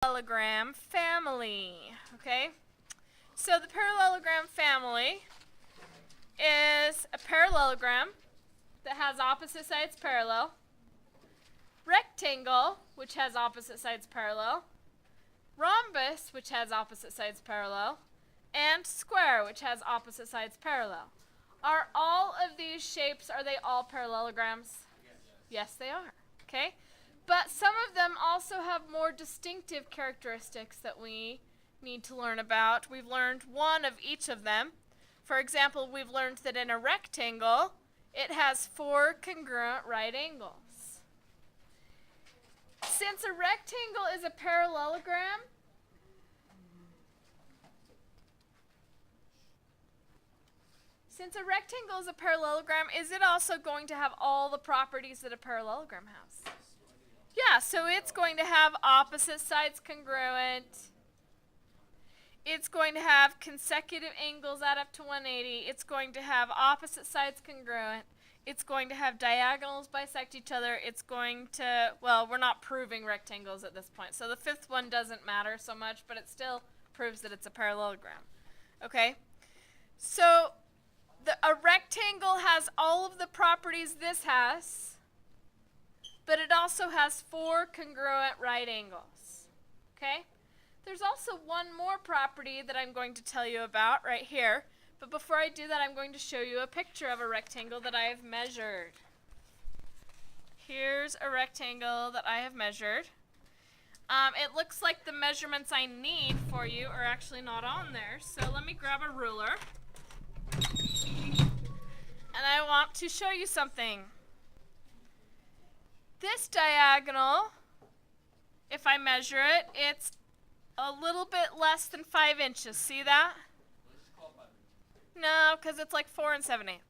parallelogram family, okay? So the parallelogram family is a parallelogram that has opposite sides parallel, rectangle, which has opposite sides parallel, rhombus, which has opposite sides parallel, and square, which has opposite sides parallel. Are all of these shapes, are they all parallelograms? Yes, they are, okay? But some of them also have more distinctive characteristics that we need to learn about. We've learned one of each of them. For example, we've learned that in a rectangle, it has 4 congruent right angles. Since a rectangle is a parallelogram, is it also going to have all the properties that a parallelogram has? Yeah, so it's going to have opposite sides congruent. It's going to have consecutive angles add up to 180. It's going to have opposite sides congruent. It's going to have diagonals bisect each other. It's going to, well, we're not proving rectangles at this point, so the 5th one doesn't matter so much, but it still proves that it's a parallelogram. Okay? So a rectangle has all of the properties this has, but it also has 4 congruent right angles. Okay? There's also one more property that I'm going to tell you about right here. But before I do that, I'm going to show you a picture of a rectangle that I have measured. Here's a rectangle that I have measured. It looks like the measurements I need for you are actually not on there. So let me grab a ruler. And I want to show you something. This diagonal, if I measure it, it's a little bit less than 5 inches. See that? No, because it's like 4 7/8.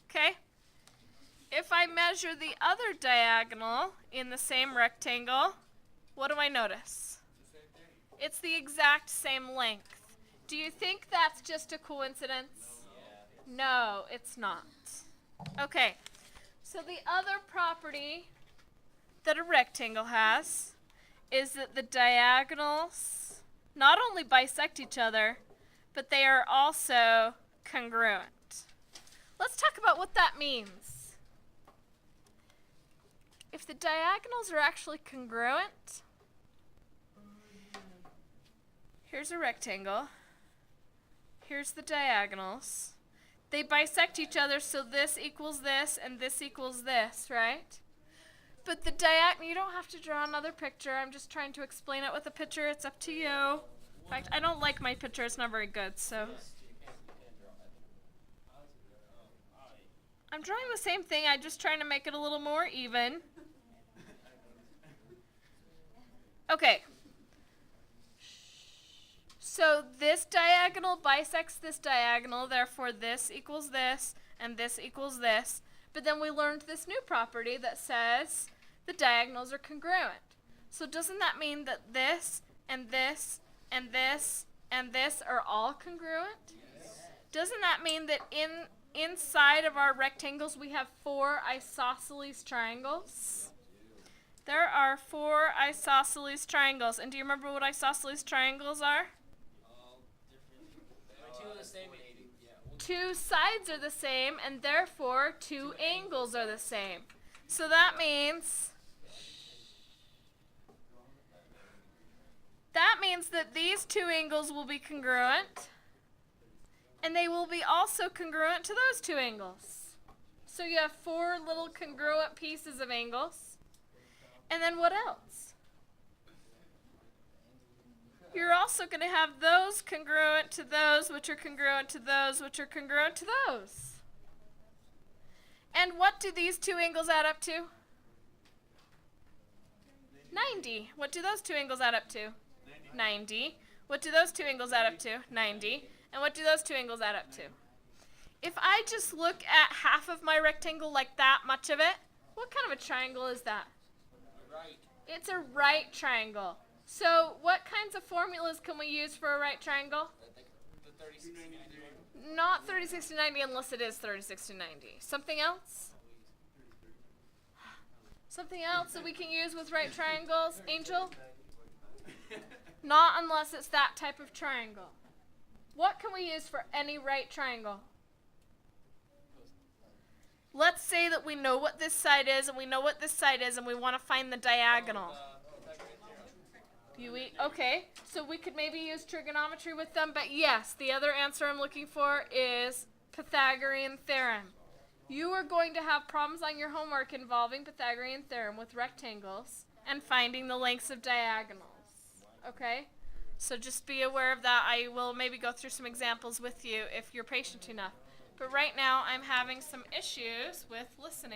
Okay? If I measure the other diagonal in the same rectangle, what do I notice? It's the exact same length. Do you think that's just a coincidence? No, it's not. Okay, so the other property that a rectangle has is that the diagonals not only bisect each other, but they are also congruent. Let's talk about what that means. If the diagonals are actually congruent, here's a rectangle, here's the diagonals. They bisect each other, so this equals this and this equals this, right? But the diagonal, you don't have to draw another picture. I'm just trying to explain it with a picture. It's up to you. In fact, I don't like my picture. It's not very good, so. I'm drawing the same thing. I'm just trying to make it a little more even. Okay. So this diagonal bisects this diagonal, therefore this equals this, and this equals this. But then we learned this new property that says the diagonals are congruent. So doesn't that mean that this and this and this and this are all congruent? Yes. Doesn't that mean that inside of our rectangles we have 4 isosceles triangles? There are 4 isosceles triangles. And do you remember what isosceles triangles are? Two sides are the same, and therefore 2 angles are the same. So that means that these 2 angles will be congruent, and they will be also congruent to those 2 angles. So you have 4 little congruent pieces of angles. And then what else? You're also going to have those congruent to those, which are congruent to those, which are congruent to those. And what do these 2 angles add up to? 90. What do those 2 angles add up to? 90. What do those 2 angles add up to? 90. And what do those 2 angles add up to? If I just look at half of my rectangle, like that much of it, what kind of a triangle is that? Right. It's a right triangle. So what kinds of formulas can we use for a right triangle? The 30, 60, 90. Not 30, 60, 90 unless it is 30, 60, 90. Something else? Something else that we can use with right triangles, Angel? Not unless it's that type of triangle. What can we use for any right triangle? Let's say that we know what this side is and we know what this side is and we want to find the diagonal. Okay, so we could maybe use trigonometry with them, but yes, the other answer I'm looking for is Pythagorean theorem. You are going to have problems on your homework involving Pythagorean theorem with rectangles and finding the lengths of diagonals. Okay? So just be aware of that. I will maybe go through some examples with you if you're patient enough. But right now I'm having some issues with listening.